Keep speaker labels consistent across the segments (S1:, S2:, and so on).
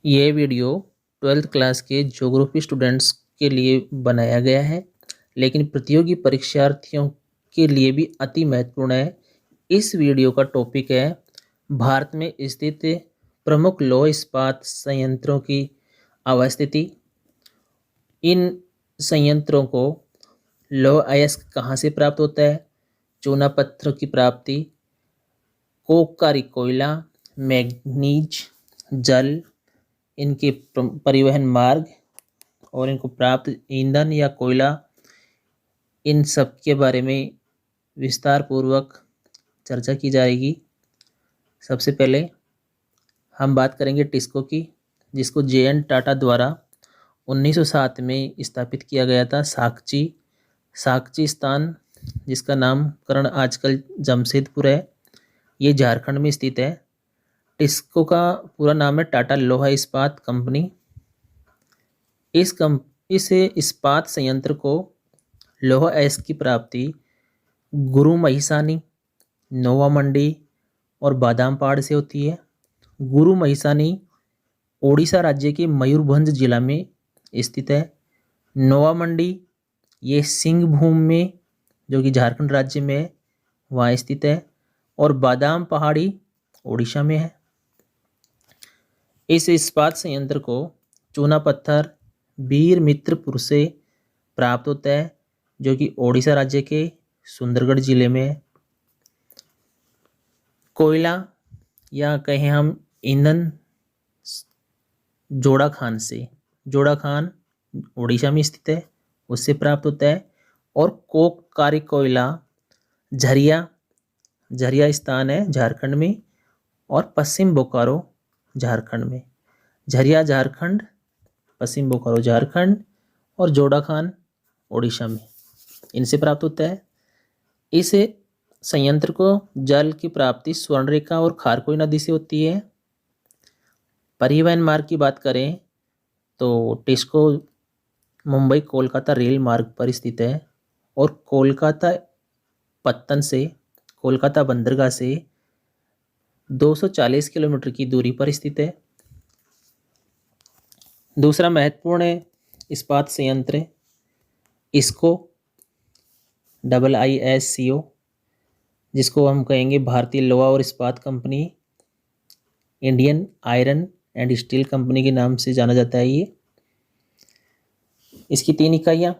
S1: ये video 12th class के geography students के लिए बनाया गया है, लेकिन प्रतियोगी परीक्षार्थियों के लिए भी अति महत्वपूर्ण है। इस वीडियो का टॉपिक है भारत में स्थित प्रमुख लौह इस्पात संयंत्रों की अवस्थिति। इन संयंत्रों को लौह अयस्क कहाँ से प्राप्त होता है, चूना पत्थरों की प्राप्ति, कोककारी कोयला, मैग्नीज, जल, इनके परिवहन मार्ग और इनको प्राप्त ईंधन या कोयला, इन सब के बारे में विस्तार पूर्वक चर्चा की जाएगी। सबसे पहले हम बात करेंगे टिस्को की, जिसको जे.एन. टाटा द्वारा 1907 में स्थापित किया गया था। साकची स्थान, जिसका नामकरण आजकल जमशेदपुर है, ये झारखंड में स्थित है। टिस्को का पूरा नाम है टाटा लोहा इस्पात कंपनी। इस इस्पात संयंत्र को लोहा अयस्क की प्राप्ति गुरु महिसानी, नोवा मंडी और बादाम पहाड़ से होती है। गुरु महिसानी ओडिशा राज्य के मयूरभंज जिला में स्थित है। नोवा मंडी ये सिंहभूम में, जो कि झारखंड राज्य में है, वहाँ स्थित है। और बादाम पहाड़ी ओडिशा में है। इस इस्पात संयंत्र को चूना पत्थर वीर मित्रपुर से प्राप्त होता है, जो कि ओडिशा राज्य के सुंदरगढ़ जिले में है। कोयला या कहें हम ईंधन जोड़ा खान ओडिशा में स्थित है, उससे प्राप्त होता है। और कोककारी कोयला झरिया स्थान है झारखंड में, और पश्चिम बोकारो झारखंड में। झरिया झारखंड, पश्चिम बोकारो झारखंड और जोड़ा खान ओडिशा में, इनसे प्राप्त होता है। इस संयंत्र को जल की प्राप्ति स्वर्णरेखा और खारकोई नदी से होती है। परिवहन मार्ग की बात करें तो टिस्को मुंबई कोलकाता रेल मार्ग पर स्थित है, और कोलकाता बंदरगाह से 240 किलोमीटर की दूरी पर स्थित है। दूसरा महत्वपूर्ण इस्पात संयंत्र इसको IISCO, जिसको हम कहेंगे भारतीय लोहा और इस्पात company, Indian iron and steel company के नाम से जाना जाता है। ये इसकी 3 इकाइयाँ।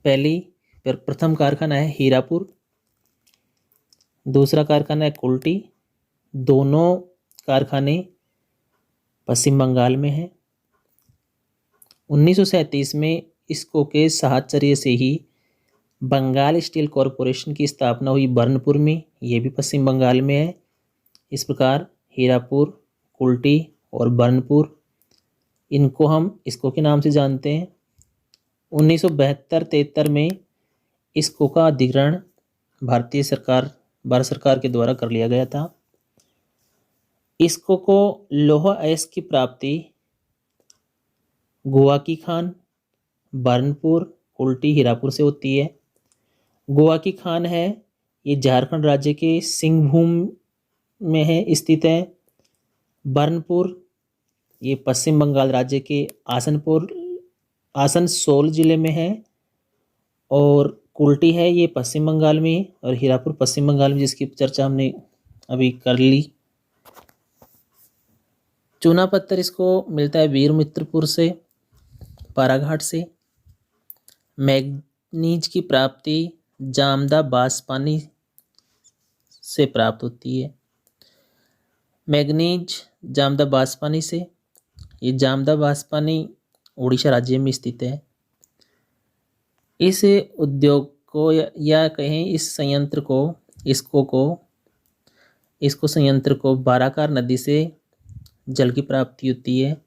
S1: प्रथम कारखाना है हीरापुर, दूसरा कारखाना है कुल्टी। दोनों कारखाने पश्चिम बंगाल में हैं। 1937 में इसको के साहचर्य से ही बंगाल स्टील कॉरपोरेशन की स्थापना हुई बर्नपुर में, ये भी पश्चिम बंगाल में है। इस प्रकार हीरापुर, कुल्टी और बर्नपुर, इनको हम इसको के नाम से जानते हैं। 1972-73 में इसको का अधिग्रहण भारत सरकार के द्वारा कर लिया गया था। इसको को लोहा अयस्क की प्राप्ति गुवाकी खान, बर्नपुर, कुल्टी, हीरापुर से होती है। गुवाकी खान है, ये झारखंड राज्य के सिंहभूम में है स्थित है। बर्नपुर ये पश्चिम बंगाल राज्य के आसनसोल जिले में है। और कुल्टी है, ये पश्चिम बंगाल में, और हीरापुर पश्चिम बंगाल में, जिसकी चर्चा हमने अभी कर ली। चूना पत्थर इसको मिलता है वीर मित्रपुर से, पाराघाट से। मैग्नीज की प्राप्ति जामदा बांसपानी से प्राप्त होती है। मैग्नीज जामदा बांसपानी से, ये जामदा बांसपानी उड़ीसा राज्य में स्थित है। इस उद्योग को या कहें इस संयंत्र को इसको संयंत्र को बाराकार नदी से जल की प्राप्ति होती है।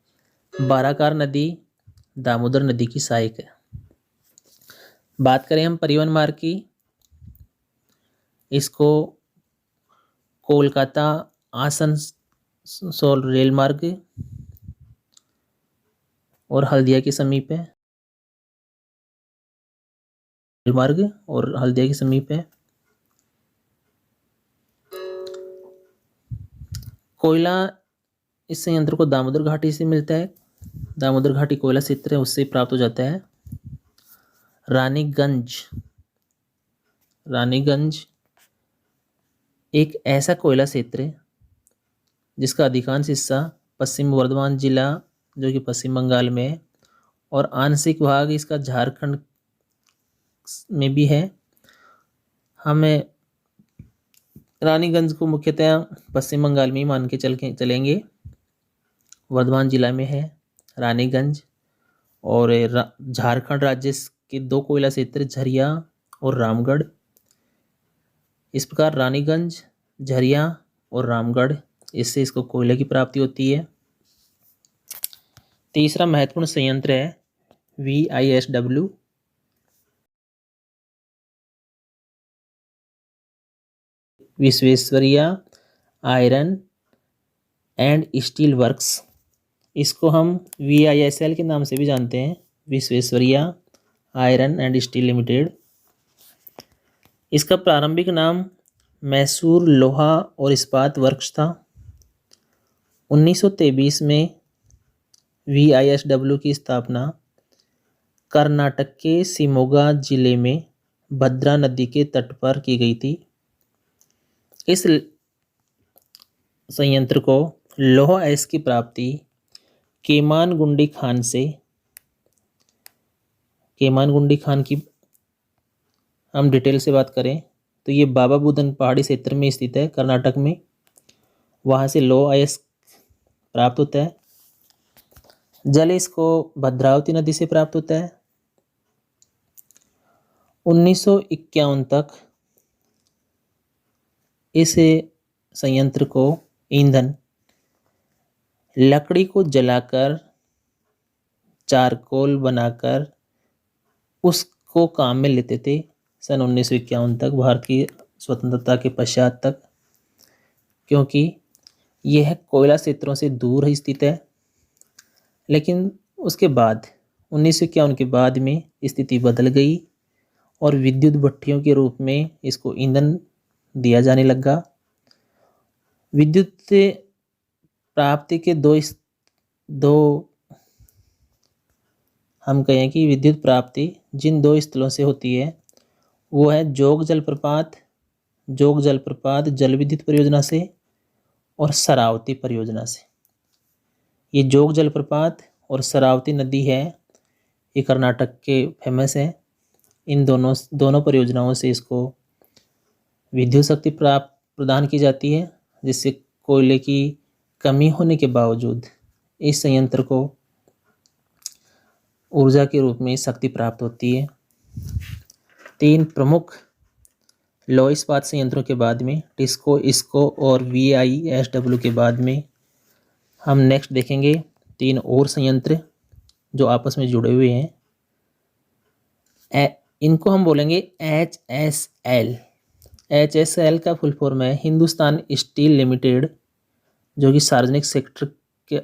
S1: बाराकार नदी दामोदर नदी की सहायक है। बात करें हम परिवहन मार्ग की, इसको कोलकाता आसनसोल रेल मार्ग और हल्दिया के समीप है। कोयला इस संयंत्र को दामोदर घाटी से मिलता है। दामोदर घाटी कोयला क्षेत्र है, उससे प्राप्त हो जाता है। रानीगंज, रानीगंज एक ऐसा कोयला क्षेत्र है जिसका अधिकांश हिस्सा पश्चिम बर्धमान जिला जो कि पश्चिम बंगाल में है और आंशिक भाग इसका झारखंड में भी है। हमें रानीगंज को मुख्यतः पश्चिम बंगाल में ही मान के चलेंगे। वर्धमान जिला में है रानीगंज और झारखंड राज्य के दो कोयला क्षेत्र झरिया और रामगढ़। इस प्रकार रानीगंज, झरिया और रामगढ़, इससे इसको कोयले की प्राप्ति होती है। तीसरा महत्वपूर्ण संयंत्र है VISW, Visvesvaraya iron and steel works. इसको हम VISL के नाम से भी जानते हैं, Visvesvaraya iron and steel limited. इसका प्रारंभिक नाम मैसूर लोहा और इस्पात वर्क्स था। 1923 में VISW की स्थापना कर्नाटक के शिमोगा जिले में भद्रा नदी के तट पर की गई थी। इस संयंत्र को लौह अयस्क की प्राप्ति केमानगुंडी खान से, केमानगुंडी खान की हम डिटेल से बात करें तो ये बाबा बुदन पहाड़ी क्षेत्र में स्थित है कर्नाटक में, वहाँ से लौह अयस्क प्राप्त होता है। जल इसको भद्रावती नदी से प्राप्त होता है। 1951 तक इस संयंत्र को ईंधन लकड़ी को जलाकर चारकोल बनाकर उसको काम में लेते थे। सन 1951 तक, भारत की स्वतंत्रता के पश्चात तक, क्योंकि यह कोयला क्षेत्रों से दूर स्थित है। लेकिन उसके बाद 1951 के बाद में स्थिति बदल गई और विद्युत भट्टियों के रूप में इसको ईंधन दिया जाने लगा। विद्युत प्राप्ति के दो हम कहें कि विद्युत प्राप्ति जिन दो स्थलों से होती है वो है जोग जलप्रपात जल विद्युत परियोजना से और शरावती परियोजना से। ये जोग जलप्रपात और शरावती नदी है, ये कर्नाटक के फेमस है। इन दोनों परियोजनाओं से इसको विद्युत शक्ति प्रदान की जाती है, जिससे कोयले की कमी होने के बावजूद इस संयंत्र को ऊर्जा के रूप में शक्ति प्राप्त होती है। 3 प्रमुख लौह इस्पात संयंत्रों के बाद में टिस्को, इसको और VISW के बाद में हम नेक्स्ट देखेंगे 3 और संयंत्र जो आपस में जुड़े हुए हैं। इनको हम बोलेंगे HSL। HSL का फुल फॉर्म है हिंदुस्तान स्टील लिमिटेड, जो कि सार्वजनिक सेक्टर के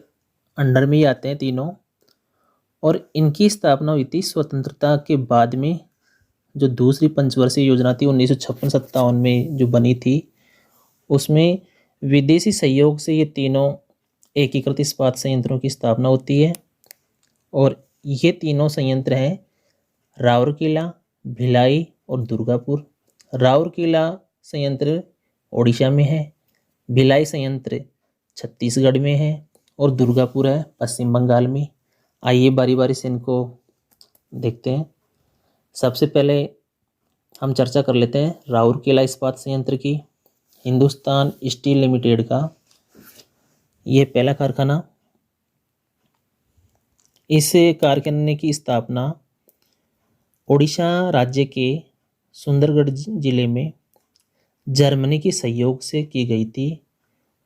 S1: अंडर में ही आते हैं तीनों। और इनकी स्थापना हुई थी स्वतंत्रता के बाद में। जो दूसरी पंचवर्षीय योजना थी 1956-57 में जो बनी थी, उसमें विदेशी सहयोग से ये तीनों एकीकृत इस्पात संयंत्रों की स्थापना होती है। और ये तीनों संयंत्र हैं राउरकेला, भिलाई और दुर्गापुर। राउरकेला संयंत्र ओडिशा में है, भिलाई संयंत्र छत्तीसगढ़ में है और दुर्गापुर है पश्चिम बंगाल में। आइए बारी बारी से इनको देखते हैं। सबसे पहले हम चर्चा कर लेते हैं राउरकेला इस्पात संयंत्र की। हिंदुस्तान स्टील लिमिटेड का ये पहला कारखाना। इस कारखाने की स्थापना ओडिशा राज्य के सुंदरगढ़ जिले में जर्मनी के सहयोग से की गई थी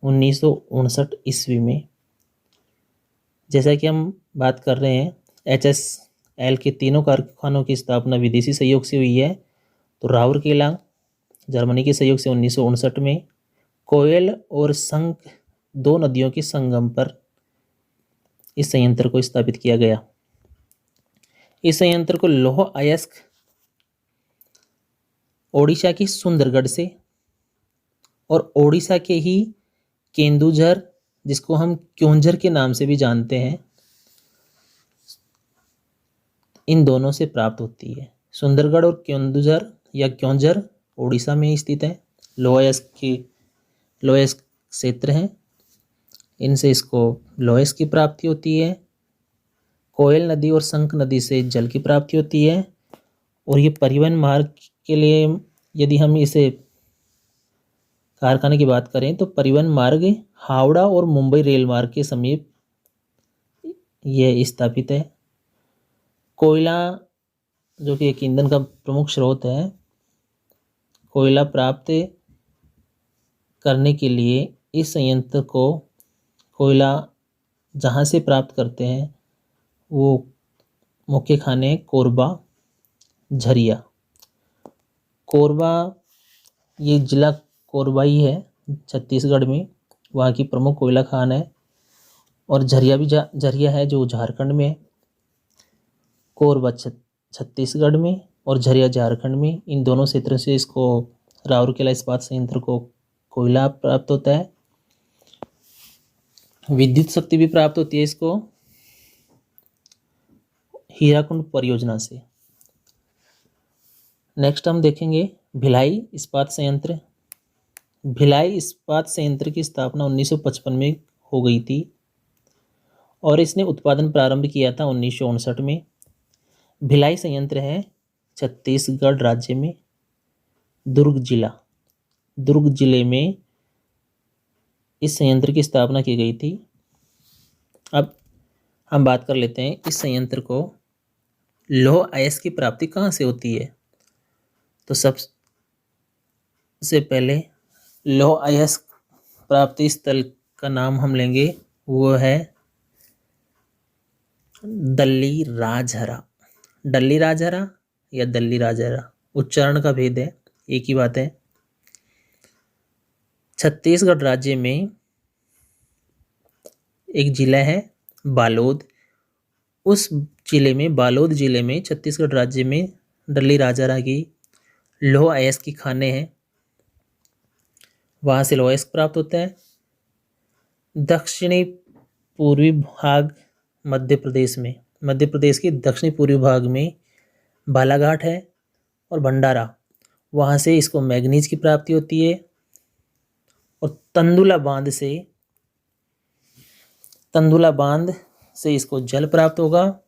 S1: 1959 ईस्वी में। जैसा कि हम बात कर रहे हैं HSL के तीनों कारखानों की स्थापना विदेशी सहयोग से हुई है, तो राउरकेला जर्मनी के सहयोग से 1959 में कोयल और शंख 2 नदियों के संगम पर इस संयंत्र को स्थापित किया गया। इस संयंत्र को लौह अयस्क ओडिशा की सुंदरगढ़ से और ओडिशा के ही केंदुझर जिसको हम क्योंझर के नाम से भी जानते हैं, इन दोनों से प्राप्त होती है। सुंदरगढ़ और क्योंझर या क्योंझर उड़ीसा में स्थित है। लोयस क्षेत्र हैं, इनसे इसको लोयस की प्राप्ति होती है। कोयल नदी और शंख नदी से जल की प्राप्ति होती है। और ये परिवहन मार्ग के लिए यदि हम इसे कारखाने की बात करें तो परिवहन मार्ग हावड़ा और मुंबई रेल मार्ग के समीप यह स्थापित है। कोयला जो कि एक ईंधन का प्रमुख स्रोत है, कोयला प्राप्त करने के लिए इस संयंत्र को कोयला जहाँ से प्राप्त करते हैं वो मुख्य खाने कोरबा, झरिया। कोरबा ये जिला कोरबा ही है छत्तीसगढ़ में, वहाँ की प्रमुख कोयला खान है। और झरिया भी झरिया है जो झारखंड में है। कोरबा छत्तीसगढ़ में और झरिया झारखंड में। इन दोनों क्षेत्रों से इसको राउरकेला इस्पात संयंत्र को कोयला प्राप्त होता है। विद्युत शक्ति भी प्राप्त होती है इसको हीराकुंड परियोजना से। नेक्स्ट हम देखेंगे भिलाई इस्पात संयंत्र। भिलाई इस्पात संयंत्र की स्थापना 1955 में हो गई थी और इसने उत्पादन प्रारंभ किया था 1959 में। भिलाई संयंत्र है छत्तीसगढ़ राज्य में, दुर्ग जिले में इस संयंत्र की स्थापना की गई थी। अब हम बात कर लेते हैं इस संयंत्र को लौह अयस्क की प्राप्ति कहाँ से होती है। तो सबसे पहले लौह अयस्क प्राप्ति स्थल का नाम हम लेंगे, वो है दल्ली राजहरा या दल्ली राजहरा, उच्चारण का भेद है, एक ही बात है। छत्तीसगढ़ राज्य में एक जिला है बालोद, उस बालोद जिले में छत्तीसगढ़ राज्य में दल्ली राजहरा की लौह अयस्क की खानें हैं, वहाँ से लौह अयस्क प्राप्त होता है। दक्षिणी पूर्वी भाग मध्य प्रदेश के दक्षिणी पूर्वी भाग में बालाघाट है और भंडारा, वहाँ से इसको मैग्नीज की प्राप्ति होती है। और तंदुला बांध से इसको जल प्राप्त होगा।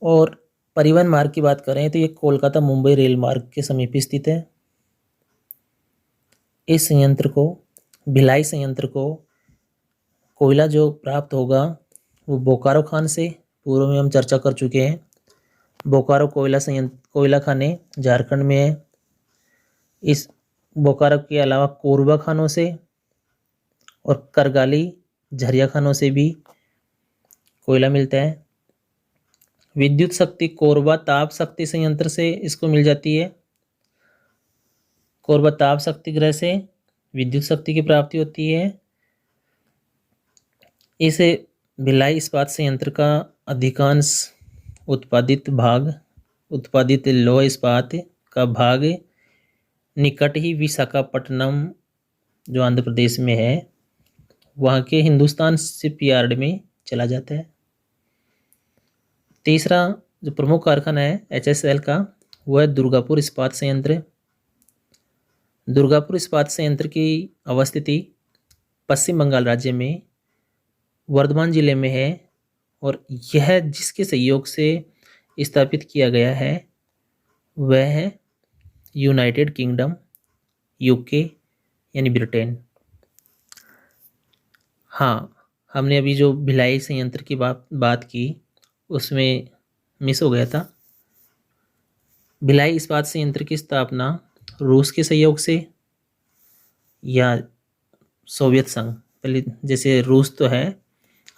S1: और परिवहन मार्ग की बात करें तो ये कोलकाता मुंबई रेल मार्ग के समीप स्थित है। इस भिलाई संयंत्र को कोयला जो प्राप्त होगा वो बोकारो खान से, पूर्व में हम चर्चा कर चुके हैं। बोकारो कोयला खाने झारखंड में है। इस बोकारो के अलावा कोरबा खानों से और करगाली झरिया खानों से भी कोयला मिलता है। विद्युत शक्ति कोरबा ताप शक्ति संयंत्र से इसको मिल जाती है। कोरबा ताप शक्ति गृह से विद्युत शक्ति की प्राप्ति होती है। इस भिलाई इस्पात संयंत्र का अधिकांश उत्पादित लौह इस्पात का भाग निकट ही विशाखापट्टनम जो आंध्र प्रदेश में है वहाँ के हिंदुस्तान शिपयार्ड में चला जाता है। तीसरा जो प्रमुख कारखाना है HSL का वह है दुर्गापुर इस्पात संयंत्र। दुर्गापुर इस्पात संयंत्र की अवस्थिति पश्चिम बंगाल राज्य में वर्धमान जिले में है और यह जिसके सहयोग से स्थापित किया गया है वह है यूनाइटेड किंगडम, यूके यानी ब्रिटेन। हाँ, हमने अभी जो भिलाई संयंत्र की बात की उसमें मिस हो गया था। भिलाई इस्पात संयंत्र की स्थापना रूस के सहयोग से या सोवियत संघ, पहले जैसे रूस तो है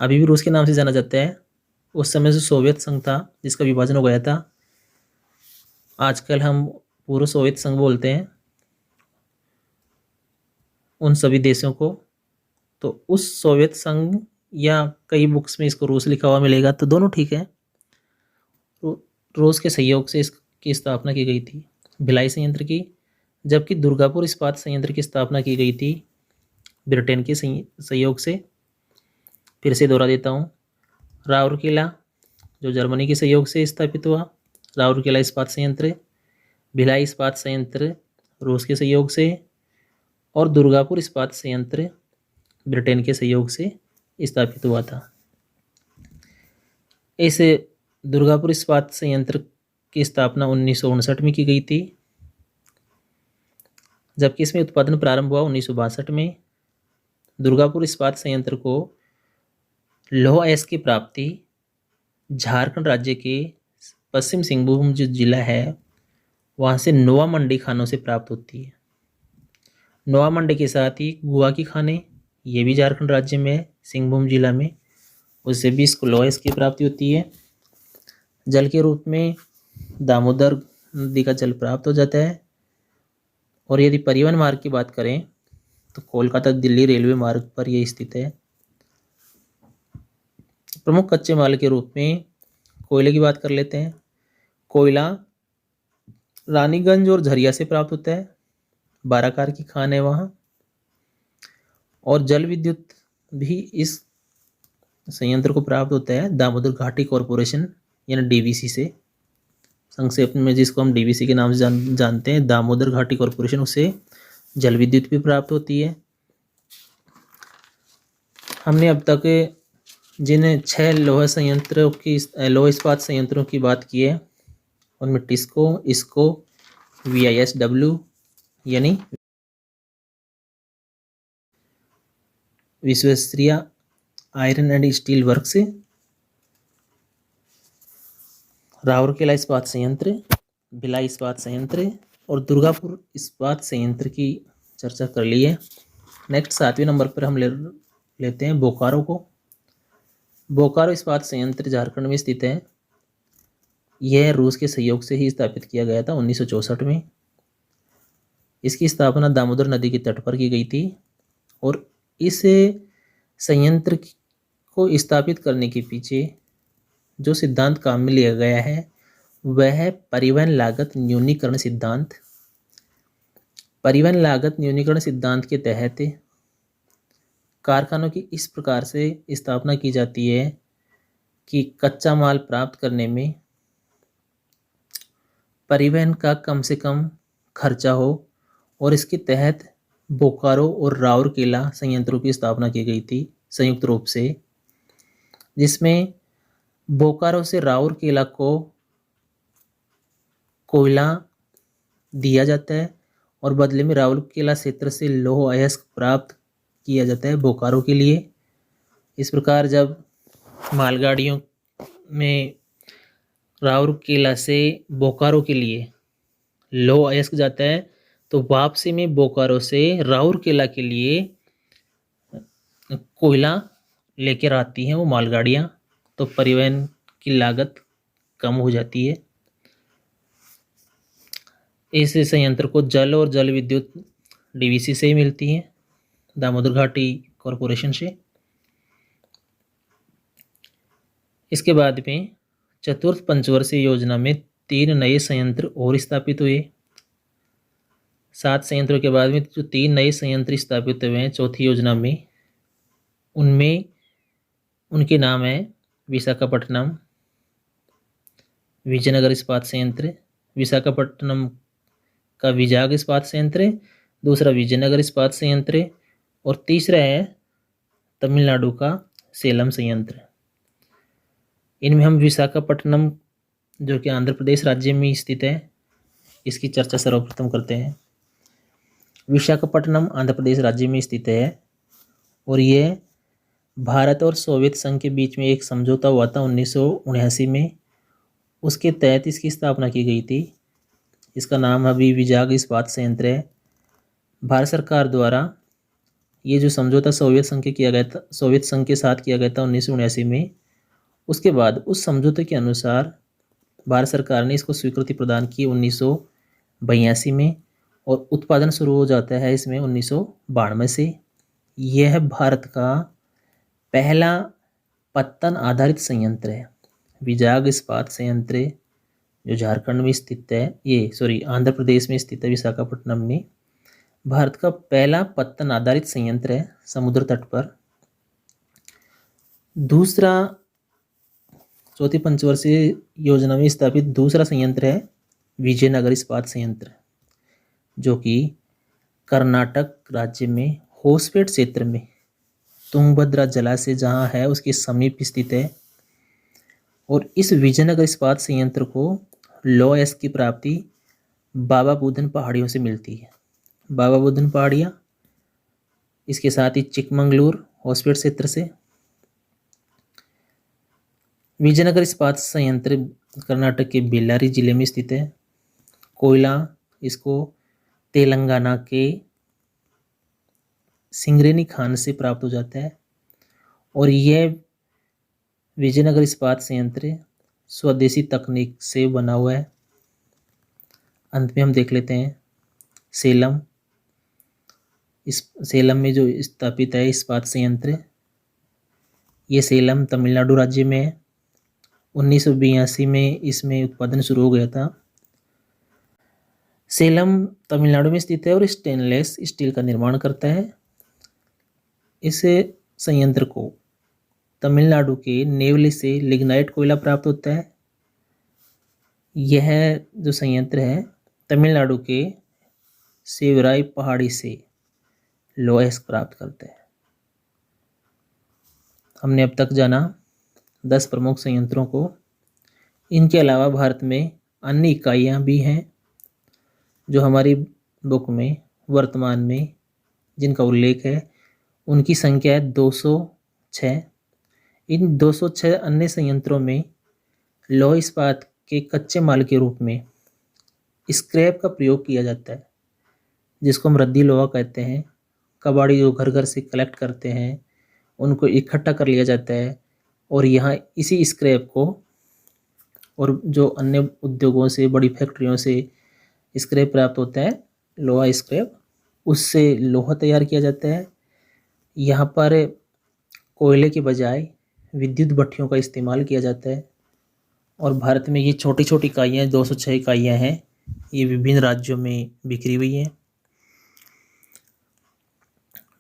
S1: अभी भी रूस के नाम से जाना जाता है, उस समय से सोवियत संघ था जिसका विभाजन हो गया था। आजकल हम पूर्व सोवियत संघ बोलते हैं उन सभी देशों को। तो उस सोवियत संघ या कई बुक्स में इसको रूस लिखा हुआ मिलेगा, तो दोनों ठीक है। रूस के सहयोग से इसकी स्थापना की गई थी भिलाई संयंत्र की, जबकि दुर्गापुर इस्पात संयंत्र की स्थापना की गई थी ब्रिटेन के सहयोग से। फिर से दोहरा देता हूँ, राउरकेला जो जर्मनी के सहयोग से स्थापित हुआ, राउरकेला इस्पात संयंत्र। भिलाई इस्पात संयंत्र रूस के सहयोग से, और दुर्गापुर इस्पात संयंत्र ब्रिटेन के सहयोग से स्थापित हुआ था। इस दुर्गापुर इस्पात संयंत्र की स्थापना 1959 में की गई थी, जबकि इसमें उत्पादन प्रारंभ हुआ 1962 में। दुर्गापुर इस्पात संयंत्र को लौह अयस्क की प्राप्ति झारखंड राज्य के पश्चिम सिंहभूम जो जिला है वहाँ से नोवा मंडी खानों से प्राप्त होती है। नोवा मंडी के साथ ही गुआ की खानें, ये भी झारखंड राज्य में है, सिंहभूम जिला में, उससे भी इसको लौह अयस्क की प्राप्ति होती है। जल के रूप में दामोदर नदी का जल प्राप्त हो जाता है। और यदि परिवहन मार्ग की बात करें तो कोलकाता दिल्ली रेलवे मार्ग पर यह स्थित है। प्रमुख कच्चे माल के रूप में कोयले की बात कर लेते हैं। कोयला रानीगंज और झरिया से प्राप्त होता है, बाराकार की खान है वहाँ। और जल विद्युत भी इस संयंत्र को प्राप्त होता है दामोदर घाटी कॉरपोरेशन यानी डीवीसी से, संक्षेप में जिसको हम डीवीसी के नाम से जानते हैं, दामोदर घाटी कॉरपोरेशन, उससे जल विद्युत भी प्राप्त होती है। हमने अब तक जिन 6 लौह संयंत्रों की लौह इस्पात संयंत्रों की बात की है उनमें टिस्को, इसको, VISW यानी Visvesvaraya iron and steel works, Rourkela इस्पात संयंत्र, भिलाई इस्पात संयंत्र और दुर्गापुर इस्पात संयंत्र की चर्चा कर ली है। नेक्स्ट 7वें नंबर पर हम लेते हैं बोकारो को। बोकारो इस्पात संयंत्र झारखंड में स्थित है। यह रूस के सहयोग से ही स्थापित किया गया था 1964 में। इसकी स्थापना दामोदर नदी के तट पर की गई थी और इस संयंत्र को स्थापित करने के पीछे जो सिद्धांत काम में लिया गया है वह है परिवहन लागत न्यूनीकरण सिद्धांत। परिवहन लागत न्यूनीकरण सिद्धांत के तहत कारखानों की इस प्रकार से स्थापना की जाती है कि कच्चा माल प्राप्त करने में परिवहन का कम से कम खर्चा हो, और इसके तहत बोकारो और राउरकेला संयंत्रों की स्थापना की गई थी संयुक्त रूप से, जिसमें बोकारो से राउरकेला को कोयला दिया जाता है और बदले में राउरकेला क्षेत्र से लौह अयस्क प्राप्त किया जाता है बोकारो के लिए। इस प्रकार जब मालगाड़ियों में राउरकेला से बोकारो के लिए लौह अयस्क जाता है तो वापसी में बोकारो से राउरकेला के लिए कोयला लेकर आती हैं वो मालगाड़ियाँ, तो परिवहन की लागत कम हो जाती है। इस संयंत्र को जल और जल विद्युत डीवीसी से ही मिलती है, दामोदर घाटी कॉरपोरेशन से। इसके बाद में चतुर्थ पंचवर्षीय योजना में 3 नए संयंत्र और स्थापित हुए। 7 संयंत्रों के बाद में जो 3 नए संयंत्र स्थापित हुए हैं चौथी योजना में, उनमें उनके नाम है विशाखापट्टनम विजयनगर इस्पात संयंत्र, विशाखापट्टनम का विजाग इस्पात संयंत्र, दूसरा विजयनगर इस्पात संयंत्र और तीसरा है तमिलनाडु का सेलम संयंत्र। इनमें हम विशाखापट्टनम जो कि आंध्र प्रदेश राज्य में स्थित है इसकी चर्चा सर्वप्रथम करते हैं। विशाखापट्टनम आंध्र प्रदेश राज्य में स्थित है और यह भारत और सोवियत संघ के बीच में एक समझौता हुआ था 1979 में, उसके तहत इसकी स्थापना की गई थी। इसका नाम अभी विजाग इस्पात संयंत्र है। भारत सरकार द्वारा ये जो समझौता सोवियत संघ के साथ किया गया था 1979 में, उसके बाद उस समझौते के अनुसार भारत सरकार ने इसको स्वीकृति प्रदान की 1982 में और उत्पादन शुरू हो जाता है इसमें 1992 से। यह भारत का पहला पत्तन आधारित संयंत्र है। विजाग इस्पात संयंत्र जो झारखंड में स्थित है, आंध्र प्रदेश में स्थित है विशाखापट्टनम में, भारत का पहला पत्तन आधारित संयंत्र है समुद्र तट पर। दूसरा, चौथी पंचवर्षीय योजना में स्थापित दूसरा संयंत्र है विजयनगर इस्पात संयंत्र, जो कि कर्नाटक राज्य में होसपेट क्षेत्र में तुंगभद्रा जलाशय जहाँ है उसके समीप स्थित है। और इस विजयनगर इस्पात संयंत्र को लौह अयस्क की प्राप्ति बाबा बुदन पहाड़ियों से मिलती है। बाबा बुदन पहाड़ियाँ, इसके साथ ही चिकमंगलूर होसपेट क्षेत्र से। विजयनगर इस्पात संयंत्र कर्नाटक के बेल्लारी जिले में स्थित है। कोयला इसको तेलंगाना के सिंगरेनी खान से प्राप्त हो जाता है। और यह विजयनगर इस्पात संयंत्र स्वदेशी तकनीक से बना हुआ है। अंत में हम देख लेते हैं सेलम। इस सेलम में जो स्थापित है इस्पात संयंत्र, ये सेलम तमिलनाडु राज्य में है। 1982 में इसमें उत्पादन शुरू हो गया था। सेलम तमिलनाडु में स्थित है और स्टेनलेस स्टील का निर्माण करता है। इस संयंत्र को तमिलनाडु के नेवली से लिग्नाइट कोयला प्राप्त होता है। यह जो संयंत्र है तमिलनाडु के सेवराई पहाड़ी से लौह अयस्क प्राप्त करता है। हमने अब तक जाना 10 प्रमुख संयंत्रों को। इनके अलावा भारत में अन्य इकाइयाँ भी हैं जो हमारी बुक में वर्तमान में जिनका उल्लेख है। उनकी संख्या है 206। इन 206 अन्य संयंत्रों में लौह इस्पात के कच्चे माल के रूप में स्क्रैप का प्रयोग किया जाता है, जिसको हम रद्दी लोहा कहते हैं। कबाड़ी जो घर घर से कलेक्ट करते हैं उनको इकट्ठा कर लिया जाता है और यहाँ इसी स्क्रैप को, और जो अन्य उद्योगों से बड़ी फैक्ट्रियों से स्क्रैप प्राप्त होता है लोहा स्क्रैप, उससे लोहा तैयार किया जाता है। यहाँ पर कोयले के बजाय विद्युत भट्टियों का इस्तेमाल किया जाता है। और भारत में ये छोटी छोटी इकाइयाँ 206 इकाइयाँ हैं। ये विभिन्न राज्यों में बिखरी हुई हैं।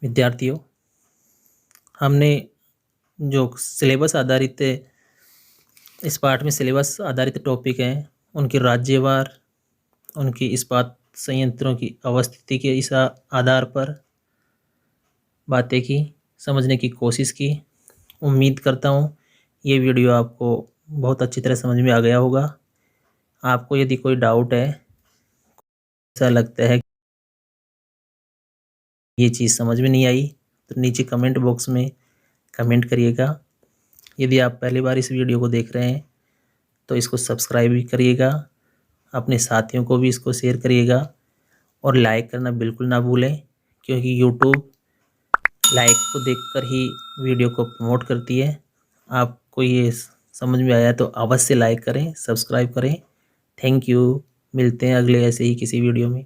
S1: विद्यार्थियों, हमने जो सिलेबस आधारित इस पाठ में सिलेबस आधारित टॉपिक हैं उनके राज्यवार, उनकी इस्पात संयंत्रों की अवस्थिति के इस आधार पर बातें की, समझने की कोशिश की। उम्मीद करता हूँ ये वीडियो आपको बहुत अच्छी तरह समझ में आ गया होगा। आपको यदि कोई डाउट है, ऐसा लगता है ये चीज़ समझ में नहीं आई, तो नीचे कमेंट बॉक्स में कमेंट करिएगा। यदि आप पहली बार इस वीडियो को देख रहे हैं तो इसको सब्सक्राइब भी करिएगा, अपने साथियों को भी इसको शेयर करिएगा और लाइक करना बिल्कुल ना भूलें, क्योंकि यूट्यूब लाइक को देखकर ही वीडियो को प्रमोट करती है। आपको ये समझ में आया तो अवश्य लाइक करें, सब्सक्राइब करें। Thank you. मिलते हैं अगले ऐसे ही किसी वीडियो में।